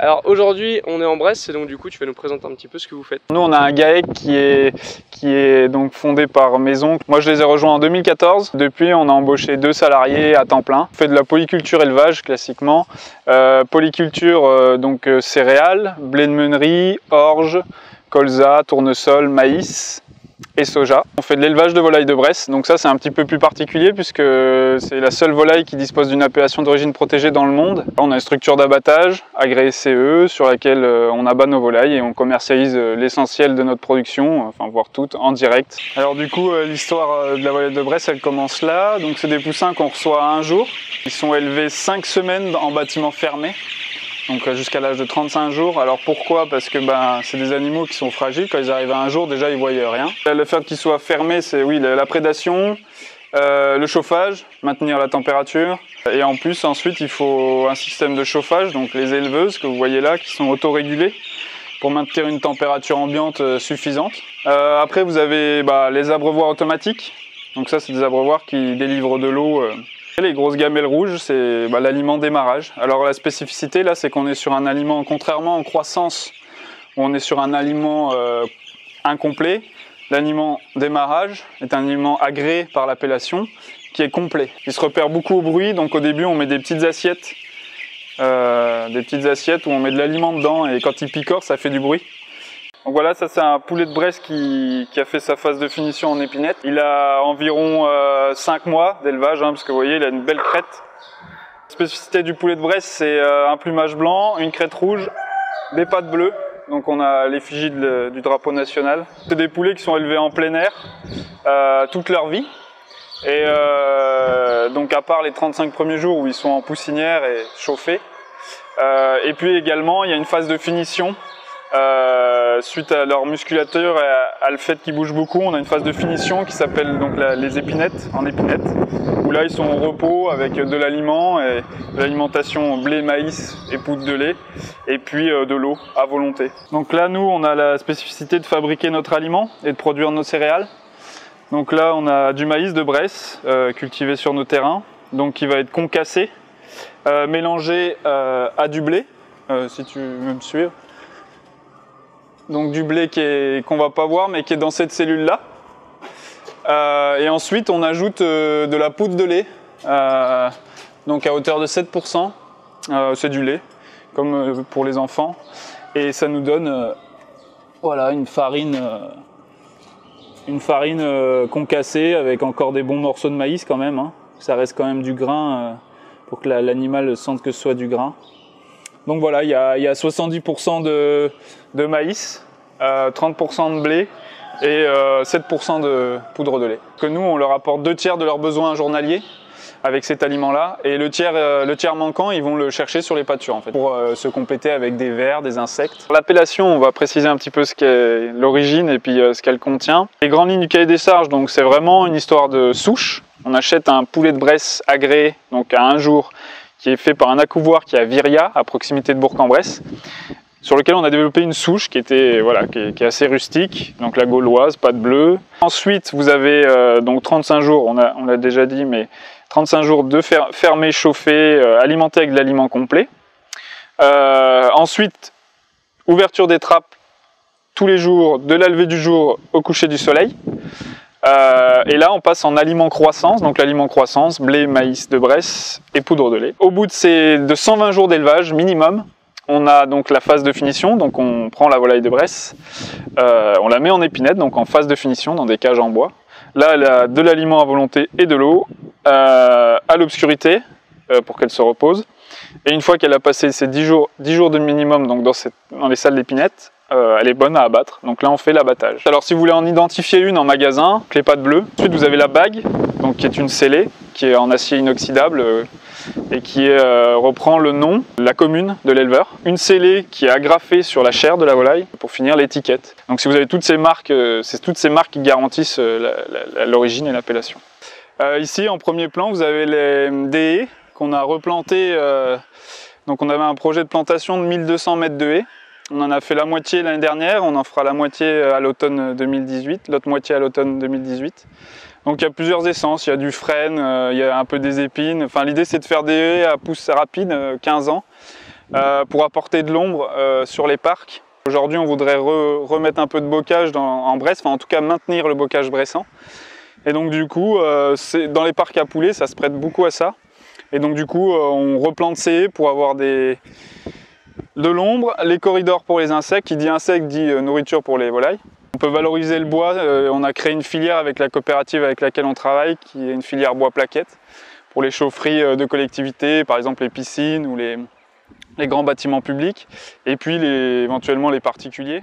Alors aujourd'hui on est en Bresse et donc du coup tu vas nous présenter un petit peu ce que vous faites. Nous on a un GAEC qui est donc fondé par Maison. Moi je les ai rejoints en 2014. Depuis on a embauché 2 salariés à temps plein. On fait de la polyculture élevage classiquement. Polyculture donc céréales, blé de meunerie, orge, colza, tournesol, maïs et soja. On fait de l'élevage de volailles de Bresse, donc ça c'est un petit peu plus particulier puisque c'est la seule volaille qui dispose d'une appellation d'origine protégée dans le monde. On a une structure d'abattage agréée CE sur laquelle on abat nos volailles et on commercialise l'essentiel de notre production, enfin voire toute, en direct. Alors du coup l'histoire de la volaille de Bresse elle commence là, donc c'est des poussins qu'on reçoit à un jour. Ils sont élevés 5 semaines en bâtiment fermé. Donc jusqu'à l'âge de 35 jours. Alors pourquoi? Parce que c'est des animaux qui sont fragiles. Quand ils arrivent à un jour, déjà ils ne voient rien. Le fait qu'ils soient fermés, c'est oui la prédation, le chauffage, maintenir la température. Et en plus, ensuite, il faut un système de chauffage, donc les éleveuses que vous voyez là, qui sont autorégulées pour maintenir une température ambiante suffisante. Après, vous avez les abreuvoirs automatiques. Donc ça, c'est des abreuvoirs qui délivrent de l'eau. Les grosses gamelles rouges, c'est l'aliment démarrage. Alors la spécificité là, c'est qu'on est sur un aliment, contrairement en croissance, où on est sur un aliment incomplet. L'aliment démarrage est un aliment agréé par l'appellation, qui est complet. Il se repère beaucoup au bruit, donc au début on met des petites assiettes où on met de l'aliment dedans, et quand il picore, ça fait du bruit. Donc voilà, ça c'est un poulet de Bresse qui a fait sa phase de finition en épinette. Il a environ 5 mois d'élevage, parce que vous voyez, il a une belle crête. La spécificité du poulet de Bresse, c'est un plumage blanc, une crête rouge, des pattes bleues. Donc on a l'effigie du drapeau national. C'est des poulets qui sont élevés en plein air toute leur vie. Et donc à part les 35 premiers jours où ils sont en poussinière et chauffés. Et puis également, il y a une phase de finition. Suite à leur musculature et à le fait qu'ils bougent beaucoup, on a une phase de finition qui s'appelle donc les épinettes, en épinettes, où là ils sont au repos avec de l'aliment et de l'alimentation blé, maïs et poudre de lait, et puis de l'eau à volonté. Donc là nous on a la spécificité de fabriquer notre aliment et de produire nos céréales. Donc là on a du maïs de Bresse cultivé sur nos terrains, donc qui va être concassé, mélangé à du blé, si tu veux me suivre. Donc du blé qu'on va pas voir mais qui est dans cette cellule là. Et ensuite on ajoute de la poudre de lait, donc à hauteur de 7%. C'est du lait, comme pour les enfants. Et ça nous donne voilà, une farine concassée avec encore des bons morceaux de maïs quand même. Ça reste quand même du grain pour que l'animal sente que ce soit du grain. Donc voilà, il y a 70% de maïs, 30% de blé et 7% de poudre de lait. Que nous, on leur apporte 2/3 de leurs besoins journaliers avec cet aliment-là, et le tiers manquant, ils vont le chercher sur les pâtures en fait, pour se compléter avec des vers, des insectes. L'appellation, on va préciser un petit peu ce qu'est l'origine et puis ce qu'elle contient. Les grandes lignes du cahier des charges, donc c'est vraiment une histoire de souche. On achète un poulet de Bresse agréé, donc à un jour, qui est fait par un accouvoir qui est à Viria, à proximité de Bourg-en-Bresse, sur lequel on a développé une souche qui est assez rustique, donc la gauloise, pâte bleue. Ensuite, vous avez donc 35 jours, on l'a déjà dit, mais 35 jours de fermé, chauffé, alimenté avec de l'aliment complet. Ensuite, ouverture des trappes tous les jours, de la levée du jour au coucher du soleil. Et là on passe en aliment croissance, donc l'aliment croissance, blé, maïs de Bresse et poudre de lait. Au bout de 120 jours d'élevage minimum, on a donc la phase de finition, donc on prend la volaille de Bresse, on la met en épinette, donc en phase de finition dans des cages en bois. Là elle a de l'aliment à volonté et de l'eau, à l'obscurité pour qu'elle se repose. Et une fois qu'elle a passé ces 10 jours de minimum donc dans les salles d'épinette, elle est bonne à abattre, donc là on fait l'abattage. Alors si vous voulez en identifier une en magasin, les pattes bleues. Ensuite vous avez la bague, donc qui est une scellée, qui est en acier inoxydable et qui reprend le nom, la commune de l'éleveur. Une scellée qui est agrafée sur la chair de la volaille, pour finir l'étiquette. Donc si vous avez toutes ces marques, c'est toutes ces marques qui garantissent l'origine et l'appellation. Ici en premier plan vous avez des haies qu'on a replantées, donc on avait un projet de plantation de 1200 mètres de haies. On en a fait la moitié l'année dernière, on en fera la moitié à l'automne 2018, l'autre moitié à l'automne 2018. Donc il y a plusieurs essences, il y a du frêne, il y a un peu des épines. Enfin l'idée c'est de faire des haies à pousse rapide, 15 ans, pour apporter de l'ombre sur les parcs. Aujourd'hui, on voudrait remettre un peu de bocage en Bresse, enfin en tout cas maintenir le bocage bressant. Et donc du coup, dans les parcs à poulets, ça se prête beaucoup à ça. Et donc du coup, on replante ces haies pour avoir de l'ombre, les corridors pour les insectes, qui dit insectes dit nourriture pour les volailles. On peut valoriser le bois, on a créé une filière avec la coopérative avec laquelle on travaille, qui est une filière bois plaquettes, pour les chaufferies de collectivités, par exemple les piscines ou les grands bâtiments publics, et puis éventuellement les particuliers.